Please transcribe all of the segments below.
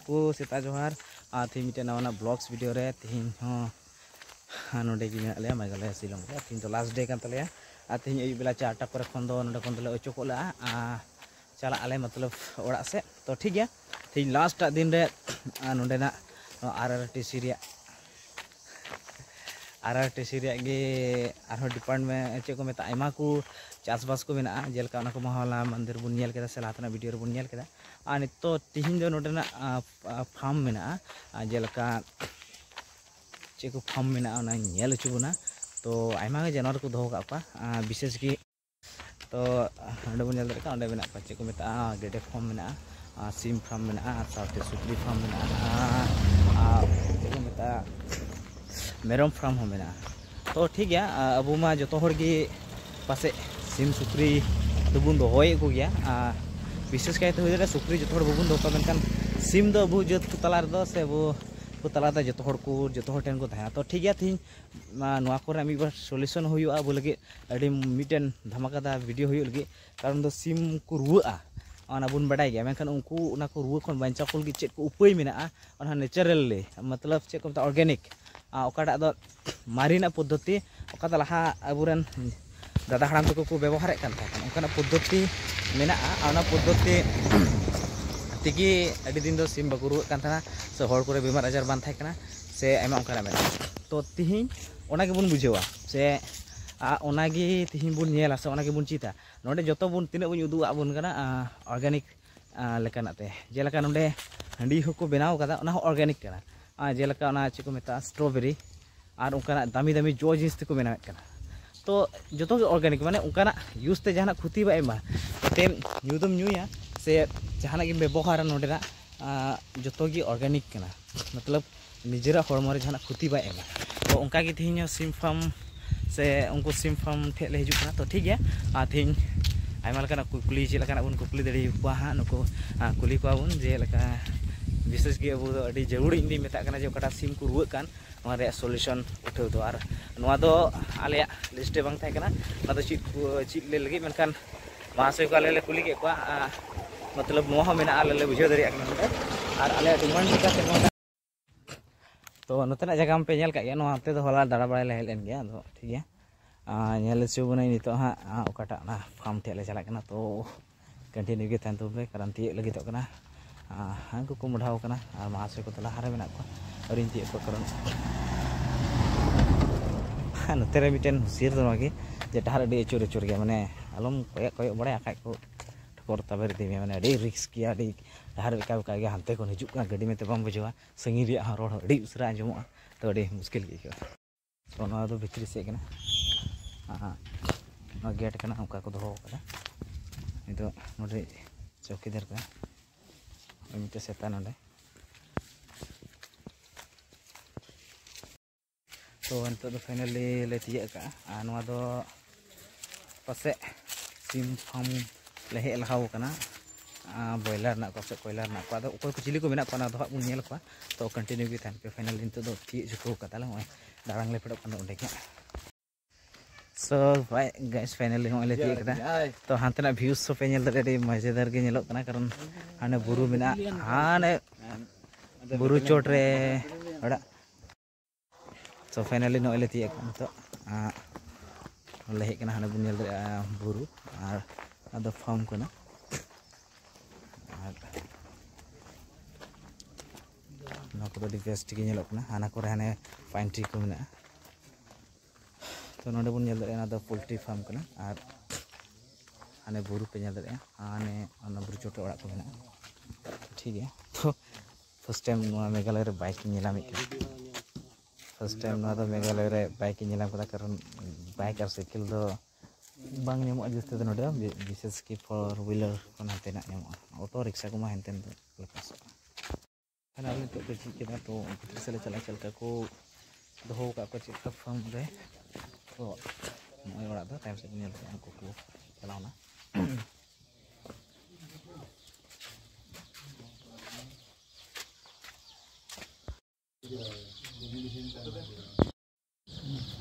को सेता जोहार थी मिटे नवा ब्लॉग्स वीडियो रे तीन नोडे की मेना लिया मेघालय शिलंग रे तीन तो लास्ट डे कान तलेया तीन अयुब बेला 4टा पर खन दो नोडे खन तले ओचोकोला चला आले मतलब ओड़ा से तो ठीक गया तीन लास्ट दिन रे नोडे ना आरआरटीसी गे आरो डिपार्टमेंट चे को मेता आयमा को चासबास को मेना जेलका ना को महला मंदिर बुन नेल केदा से लातना वीडियो बुन नेल केदा आ नितो तिहिन दो नोडे ना फार्म मेना जेलका चे को फार्म मेना ना नेल चुबुना तो आयमा गे जानवर को दोहो का विशेष की तो अंडे बुन नेल का अंडे मेना चे को मेता गेडे फार्म मेना सिम फार्म मेना साथे सुक्री फार्म मेना चे को मेता मेरम फार्म हो मेना तो ठीक गया अब मा जो हड़गी पासे सिम सुक्री दोबुन दोहय को गया विशेष कायते हुई सुक्री जो बबुन दोका मेनखान सिम दो अबू जत को तला रे से अबू को तला जो ठेन को तहा तो ठीक गया थी नवा को मी बार सल्यूशन हुआ अबू लगे अड़ी मिटन धमाकादार वीडियो हुई लगे कारण दो सिम को रुआ और बुन बड़ा गया मेनखान उनको उना को रुआ खन बांचा को लगे चेक को उपाय मेना नेचुरल मतलब चेक को ऑर्गेनिक ओकाटा दो मारिना पद्धति ओकाटा लहा अबुरन दादा हड़ाम तक को व्यवहार उनका पद्धति मेना पद्धति तेगी अड़ी दिन दो सिम बाको रुआ से हर को बेमार आजार बान थाकना से आयमा उनका मेना तो तिहिन ओना गेबुन बुझेवा से ओनागे तिहिन बुन नेला से ओनागे बुन चिता नोडे जतो बुन तिना बुन उदु आबुन कना ऑर्गेनिक लेकानाते जेलका नोडे हंडी होको बनाव कदा ओना ऑर्गेनिक कना जेलका ओना चे को मेता स्ट्रॉबेरी और उनका दामी दामी जो जिनिस को बनावे कना तो जो तो ऑर्गेनिक माने उनका यूज ते जहां खुती बा एमा तेम न्यूदम न्यूया से जहां के व्यवहार नोडेरा जो गी ऑर्गेनिक कना मतलब निजरा हरमो रे जहां खुती बा एमा तो उनका गे थिन सिम फार्म से उनको सिम फार्म ठे ले हिजुक कना तो ठीक गया थिन आयमा लका कुकुली चे लका बुन कुकुली दड़ी हुआ हां नुको कुली को बुन जे लका विशेष के अब अड़ी जरूर इंदी मेता कना जे ओकाटा सिम को रुआ कान नोआ रे सॉल्यूशन उठाव दो और नोआ दो आले लिस्ट बांग थाय कना ना दो चिट ले लगी मेनखान महाशय को आले कुली के को मतलब नोआ हो मेना आले बुझाव दरिया कना और आले डिमांड का से तो नोतना जगह पे नेल का गया नोआ ते दो होला दाड़ा बड़ा ले हेलेन गया तो ठीक है नेल चुबुनाई नितो हां ओकाटा ना फार्म थे ले चला कना तो कंटिन्यू के थान तो बे कारण ती लगी तो कना हांको को मुढ़ाव कना और महाशय को तला हारे मेना को और इन ती को कारण नोतेरे मिटेन हुसियर दो मागे जे डहार अडी अचुर गया माने आलम कोय बड़े आखाय को ठोकर तबेर दी माने अडी रिस्क किया अडी डहार का गया हानते को हिजुक का गाड़ी में ते बम बुझवा संगी रे रोड अडी उसरा आंजमो तो अडी मुश्किल गे तो ना दो भितरी से कना ना गेट कना उनका को दो करा नि तो नोडे चौकीदार का मिटे सेता नोडे तो अंत तो फाइनली ले तिया का नोआ दो पासे सिम फार्म ले हे लहाव कना बॉयलर ना को से कोयलर ना को अको को चिली को मेना को ना दो बुन नेल को तो कंटिन्यू भी थान पे फाइनल इंत दो ती जुको कता ला होय दारांग ले पड़ो कना ओंडे के सो बाय गाइस फाइनली होय ले तिया कदा तो हांतना व्यूज सो पे नेल दरे मजेदार के नेलो कना कारण हाने बुरु मेना हाने बुरु चोट रे ओडा तो फाइनली नो ले तिया तो ले हे कना हाने बुन नेल दरे बुरु और अदो फार्म कना ना को दी बेस्ट के नेलो कना हाना को हाने पाइन ट्री को मेना तो नोडे बुन नेल दरे ना दो पोल्ट्री फार्म कना और हाने बुरु पे नेल दरे हाने अना बुरु चोट ओड़ा को मेना ठीक है तो फर्स्ट टाइम नोआ मेघालय रे बाइक नेला मिक फर्स्ट टाइम नोआ दो मेघालय रे बाइक नेला कदा कारण बाइक और साइकिल दो बांग नेमो जस्ते तो नोडे विशेष की फोर व्हीलर कोना तेना नेमो ऑटो रिक्शा को मा हेनतेन लपास फाइनली तो बेची केदा तो भितर से ले चला चलका को दोहो का को चेक फार्म रे तो मोय ओड़ा दो टाइम से नेल को को चलावना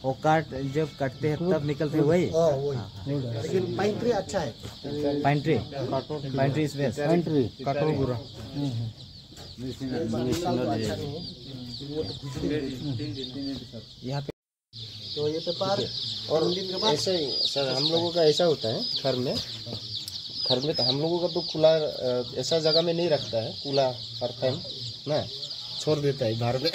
वो काट जब काटते हैं तब निकलते हैं वही लेकिन पाइन ट्री अच्छा है pine tree is best pine tree काटो पूरा अच्छा नहीं है, यहाँ पे तो ये पेपर और दिन के बाद ऐसा ही सर हम लोगों का ऐसा होता है घर में तो हम लोगों का तो खुला ऐसा जगह में नहीं रखता है, खुला हर टाइम ना छोड़ देता है घर में।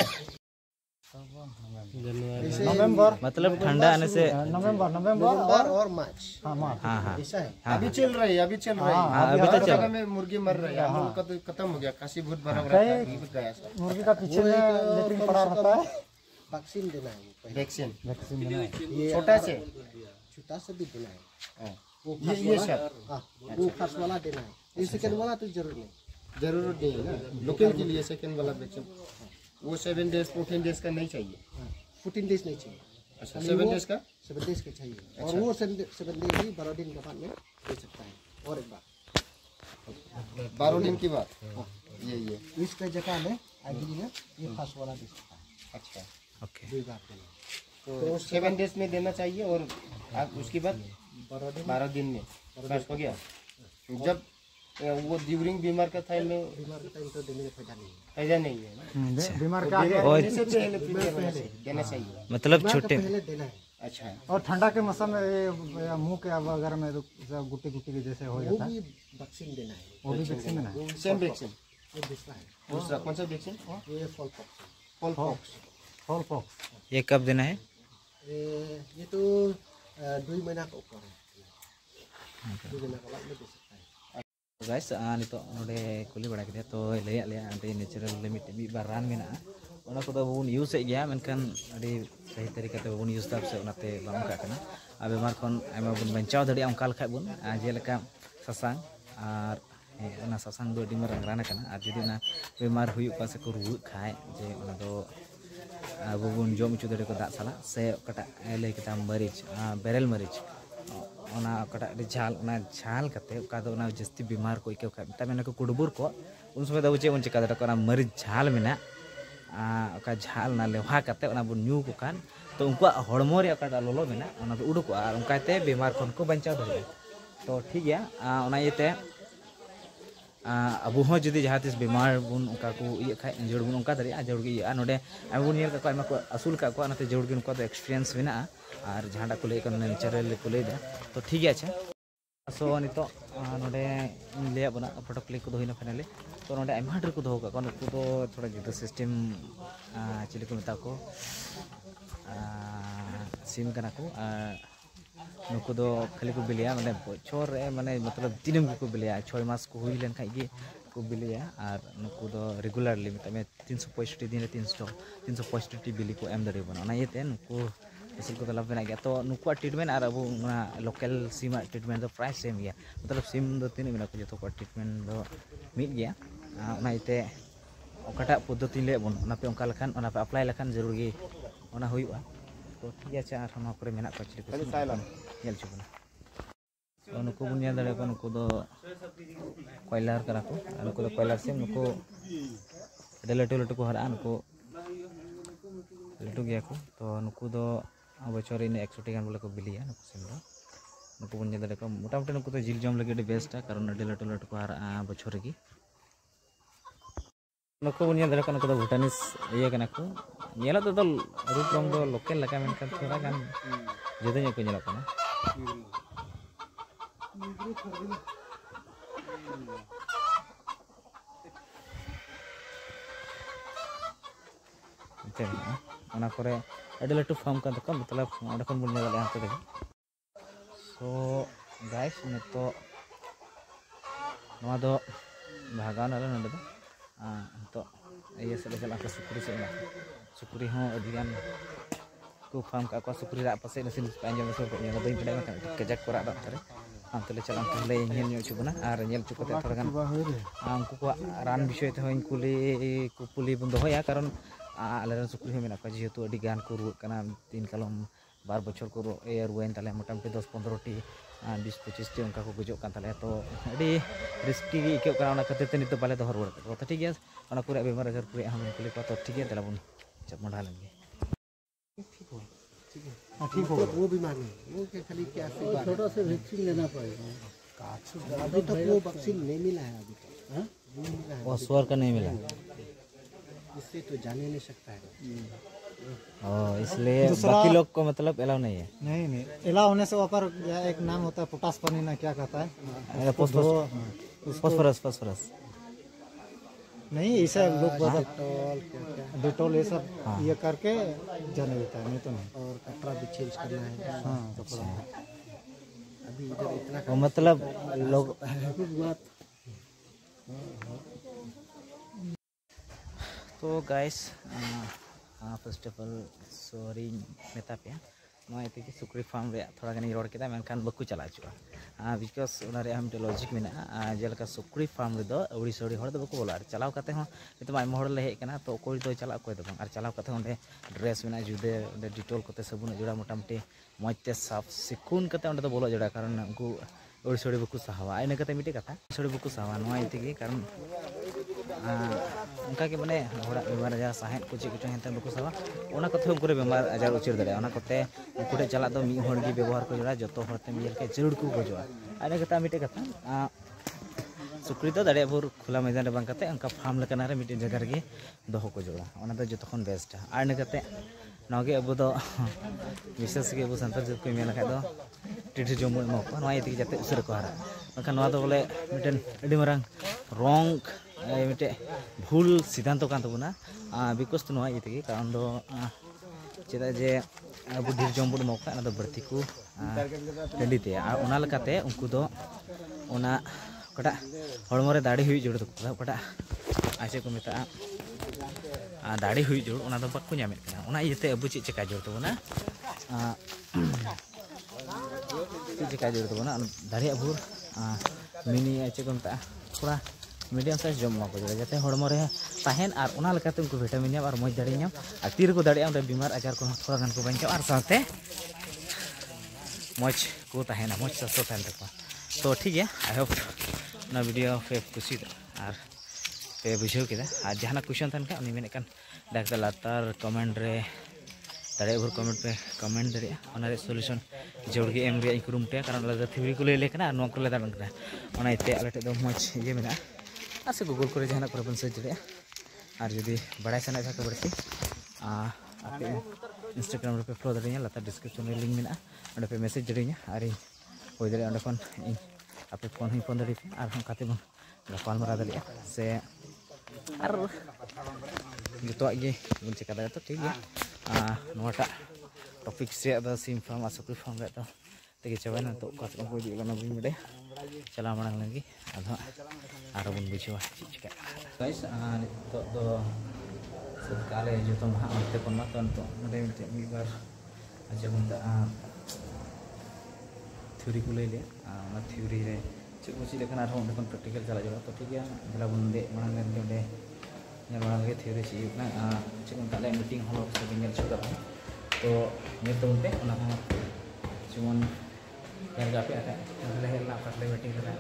नवंबर मतलब ठंडा आने से नवंबर और मार्च हाँ हाँ ऐसा है। अभी चल रही है, अभी चल रही है। हाँ, अभी तो हर चल जगह में मुर्गी मर रही है, हम लोगों का तो खत्म हो गया, काशी बहुत बड़ा बड़ा गया सर। मुर्गी का पीछे में लेटरिन पड़ा रहता है, वैक्सीन देना है पहले। वैक्सीन वैक्सीन देना है। ये छोटा से छोटा से भी देना है। हाँ। वो ये फर्स्ट सर वाला, हाँ, वो फर्स्ट वाला देना है। ये सेकंड वाला तो जरूर नहीं। जरूरत नहीं है ना लोकल के लिए सेकंड वाला वैक्सीन। वो 7 डेज 14 डेज का नहीं चाहिए। 14 डेज नहीं चाहिए, अच्छा 7 डेज का 7 डेज का चाहिए। और वो 7 डेज ही 12 दिन के बाद में दे सकता है। और एक बार 12 दिन की बात ये इसका जगह में अगली में ये फर्स्ट वाला दे सकता है। अच्छा ओके 2 बार देना। तो 7 डेज में देना चाहिए और उसके बाद 12 दिन में बस हो गया। जब वो ड्यूरिंग बीमार का टाइम में बीमार का टाइम तो देने का फायदा नहीं है। फायदा नहीं है। बीमार का आगे और देने से पहले देना चाहिए। मतलब बीमार का छोटे पहले देना है। अच्छा और ठंडा के मौसम में ये मुंह के वगैरह में गुट्टी गुट्टी के जैसे हो वो जाता है, भी वैक्सीन देना है। वो भी वैक्सीन देना है। सेम वैक्सीन वो दूसरा है। दूसरा कौन सा वैक्सीन? ये फॉल पॉक्स है। Fall pox. फॉल पॉक्स ये कब देना है? ये तो 2 महीना का ऊपर है। 2 महीना के बाद में दे सकता है। गाइस नितो नोडे कुली बड़ा के तो लैया ले आंटे नेचुरल लिमिट मी बार रान मेना ओना को बबुन यूज ए गया मेनखान अडी सही तरीका ते बबुन यूज दाब से ओनाते बाम का कना आ बेमार खन आइमा बुन बंचाव दड़ी अंका लखा बुन जे लेका ससांग आर ओना ससांग दो डिमर राना कना आ जुदी ना बेमार हुयु का से को रुउ खाय जे ओना दो बबुन जम चु दड़ी को दा साला से कटा ले किता मरीच बेरल मरीच ओना कटा झाल ओना झाल कते का दो ओना जस्ती बीमार को इके का ता मेना को कुडबुर को उन समय दो चे उन चिका दड़ा को ओना मरीच झाल मेना का झाल ना लेवा कते ओना बुन न्यू को कान तो उनको हड़मो रे का लोलो मेना ओना दो उडुको आर उनकाते बीमार खन को बंचाव दड़े तो ठीक गया ओना येते अबु हो जदी जहां तिस बीमार बुन उनका को ये खाय जोड़ बुन उनका दरे जोड़ गे आ नोडे आ बुन नेल का को असूल का को अनते जोड़ गे उनका तो एक्सपीरियंस मेना और जहां को ले नेचुरल को ले तो ठीक है। अच्छा सो नितो नोडे ले बना फोटो क्लिक को होइना फाइनली तो नोडे आइमा ढेर को दो का नुकु तो थोड़ा जुदा सिस्टम चिली को मेता को सिम कना को नुकु दो खाली को बिलिया माने बछर माने मतलब दिनम को बिलिया 6 मास को हुई लेन खाई को बिलिया और नुकु दो रेगुलरली मतलब 365 दिन 365 बिली को एम दरे बना ये ते नुकु इसल को लाभ बना गया तो नुकु ट्रीटमेंट और अब लोकल सिम ट्रीटमेंट दो प्राइस सेम गया मतलब सिम दो तीन मेना को जो तो ट्रीटमेंट दो मिट गया ओना इते ओकाटा पद्धति ले बन ओना पे ओंका लखान ओना पे अप्लाई लखान जरूर गे ओना हुआ तो ठीक है। अच्छा और करे मेना को चिली को नेल चुबना तो नुकु बुन नेल दड़े को नुकु दो कॉयलर करा को नुकु दो कॉयलर सिम नुकु लटू लटू को हरा नुकु लटू गया को तो नुकु दो बछर इन 100 गान बोले को बिलिया नुकु सिम दो नुकु बुन नेल दड़े को मोटामुटी नुकु तो जिल जम लगे बेस्ट है कारण अडी लटू लटू को हरा बछर गी नुकु बुन नेल दड़े को नुकु दो भूटानिस ये कना को नेला तो रूप रंग दो लोकल लगा मेनखान थोड़ा गान जुदा ᱧᱚᱜ ᱠᱚ ᱧᱮᱞᱚᱜ ᱠᱟᱱᱟ ओना करे अडी लटू फार्म का दको मतलब ओडे खन बुन नेला हाते दे सो गाइस नितो नवा दो भागान आले नडे दो तो ये से चला का सुकुरी से सुकुरी हो अधिगान को फार्म का को सुकुरी रा पासे नसिन पांजम सर को नेला बई पड़े ना कजक कोरा दा तरे अंतले चला तले नेल ᱧᱚᱜ चुबना और नेल चुकते थोड़ा गान उनको को रान विषय ते होइन कुली बन दोया कारण आले सुकुरी हो मेना का जेहेतु अडी गान को रुक कना 3 कलम 12 बछर को रुएन तले मोटामुटी 10-15 टी 20-25 टी उनका को गुजो कान तले तो अडी रिस्की इके करा ना कते नित बाले दोहर वड़ तो ठीक है ओना पूरा बेमार अगर पूरे हम कुली को तो ठीक है तला बुन जब मढ़ा लेंगे ठीक हो ठीक हो वो बीमार नहीं वो के खाली क्या छोटा से वैक्सीन लेना पड़ेगा अभी तक वो वैक्सीन नहीं मिला है अभी तक। हाँ वो स्वर का नहीं मिला इससे तो जाने नहीं सकता है। इसलिए बाकी लोग को मतलब अलाउ नहीं है। नहीं अलाउ होने से ऊपर एक नाम होता है पोटास पानी ना क्या कहता है, फॉस्फोरस नहीं ऐसा लोग डिटॉल ये सब ये करके जाने देता है, नहीं तो नहीं। और कपड़ा भी चेंज करना है। हाँ कपड़ा अभी इधर इतना वो मतलब लोग तो guys first of all sorry मेता पे नोते कि सुक्री फार्म रे थोड़ा गनी रोड केदा मेनखान बकु चला चुआ बिकॉज उनारे हम लॉजिक में जेलका सुक्री फार्म रे दो उड़ी सड़ी हड़ दो बकु बोला चलाव करते हो नित आयमा हड़ ले हेकना तो कोई दो चला कोई दो और चलाव करते ओंडे ड्रेस में जुदे ओंडे डिटोल करते सबुन जोड़ा मोटामुटी मजते साफ सिकुन करते ओंडे तो बोलो जोड़ा कारण उनको उड़ी सड़ी बकु सहावा आइना करते मिटे कथा सड़ी बकु सहावा नोआ इतिगे कारण उनका के माने हड़ा बेमार आजार साहेब को चेक कुछ हेंते बकु सहावा ओना कथे उनको बेमार आजार उचिर दड़े ओना कते उनको चला दो मी हड़ की व्यवहार को जोड़ा जतो हड़ते मिल के जरूर को गजवा आइना कथा मिटे कथा सुक्री तो दाड़े भोर खुला मैदान रे बांग कते उनका फार्म लेकना रे मिटे जगह रे दोहो को जोड़ा ओना तो जतो खन बेस्ट आइना कते नगे अब दो विशेष के अब संतर जब को मेल दो टिठी जमुन मको नवा इति जाते उसर को हारा बखा नवा दो बोले मिटन अडी मरंग रॉन्ग मिटे भूल सिद्धांत कान तबना बिकॉज तो नवा इति कारण दो चेदा जे अब ढेर जमुन मको ना दो बर्ती को टंडीते आ ओना लकाते उनको दो ओना कटा हड़मो रे दाढ़ी हुई जोड़ दो कटा आचे को मेता दाढ़ी हुई जोड़ ओना दो बाको ᱧᱟᱢᱮᱫ ᱠᱟᱱᱟ ओना इते अब ᱪᱮᱫ ᱪᱮᱠᱟ जोड़ तबना ᱪᱮᱫ ᱪᱮᱠᱟ जोड़ तबना दाढ़ी अबुर मिनी ᱪᱮᱫ को मेता थोड़ा मीडियम साइज जम को जोड़ा जाते हड़मो रे ताहेन और ओना लकाते उनको विटामिन ᱧᱟᱢ और मज दाढ़ी ᱧᱟᱢ और तीर को दाढ़ी ओंडे बीमार आजार को थोड़ा गान को बंचाव और साथे मज को ताहेना मज स्वास्थ्य ताहेन तकवा तो ठीक है आई होप ना वीडियो पे खुशी और पे बुझाव केदा और जहां क्वेश्चन तन का उनी मेने कान डाक्टर लातार कमेंट रे दाड़े भर कमेंट पे कमेंट दरे ओना रे सॉल्यूशन जोड़ के एम रे कुरुमटे कारण लगा थ्योरी को ले लेकना नो को ले दान कना ओना इते आले टे दो मच ये मेना और से गूगल करे जहां पर बन सर्च दरे और यदि बड़ा सना था बड़ती आपे इंस्टाग्राम रे पे फॉलो दरेኛ लातार डिस्क्रिप्शन में लिंक मेना ओंडे पे मैसेज दरेኛ और होय दरे ओंडे कोन आपे फोन दरे और हम खाते बन गपाल मरा दरे से और जो ये बन चेक दाड़ा तो ठीक है नोटा टॉपिक से अदा सिम फार्म आ सुक्री फार्म रे तो तेगे चाबाना तो कात को दी गना बुन मेडे चला मांग लगी अदा आरो बन बुझवा चिका गाइस तो सब काले जो तो मा अंते कोन तो नडे मी बार अच्छा बुन थ्योरी को ले ना थ्योरी रे चेक को चिलेकना आरो उन प्रैक्टिकल चला जोड़ा तो ठीक है जला बुन दे मांग ले मांग के थ्योरी चाहिए चेक ताले मीटिंग हॉल सब नेल छुड़ा तो नेल तो उनते ओना जेमन नेल गापे आता ले हेला पाटले मीटिंग करा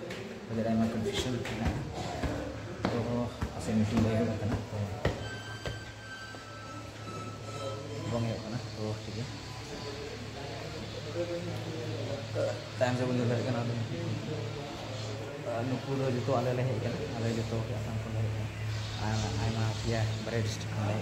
तो दाई मा कंफ्यूजन ना तो असे मीटिंग ले होता ना तो बंगे ना तो ठीक है टाइम से बंद कर ना नुकु दो जो आले ले हेकना आले जो तो आसान को ले आयमा पिया बड़े डिस्ट्रिक्ट में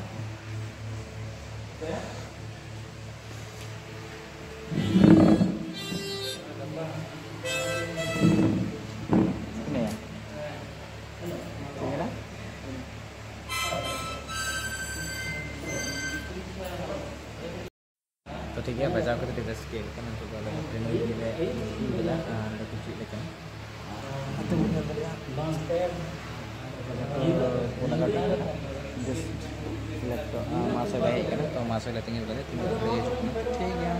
तो ठीक है बजाव करते ड्रेस के kan untuk kalau training ini ada kunci lekan atau mungkin ada bangster pulang kali just select masuk baik kan atau masuk letting itu tinggal beri ठीक है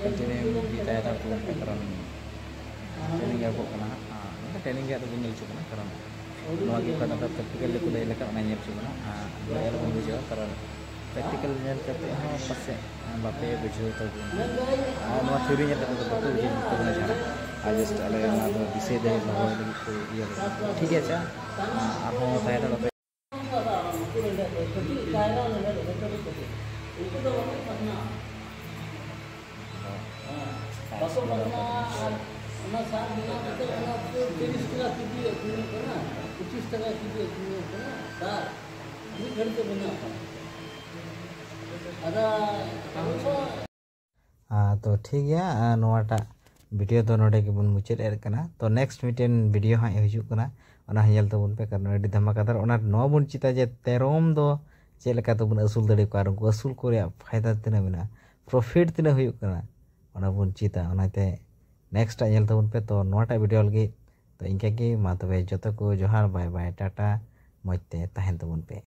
continue kita ada pun karan training ya kok kena training ya tu nyel cuma karan no lagi kan ada practical le kulai lekan nanya cuma dia pun bujo karan practical nyel kate ha passe bape bujo to no theory nya तो बापे बुझे तो ना जाना आज just अले ना तो दिसे दे bahwa lagi को ये ठीक है अच्छा आप हो तैयार हो तो ठीक है नोटा वीडियो तो नोडे के बन मुचाद एर कना तो नेक्स्ट मिटेन वीडियो हाँ हिजुग कना ओना हेल तबन पे कारण अडी धमाकादार ओना नो बन चिता जे तेरोम दो चेक लेका तबन असूल दड़े को आरो असूल को रे फायदा तिना मेना प्रॉफिट तिना हुयुग कना ओना बन चिता ओनाते नेक्स्ट हेल तबन पे तो नोटा वीडियो लगी तो इनके की मा तबे जतो को जोहार बाय बाय टाटा मजते तहन तबन पे।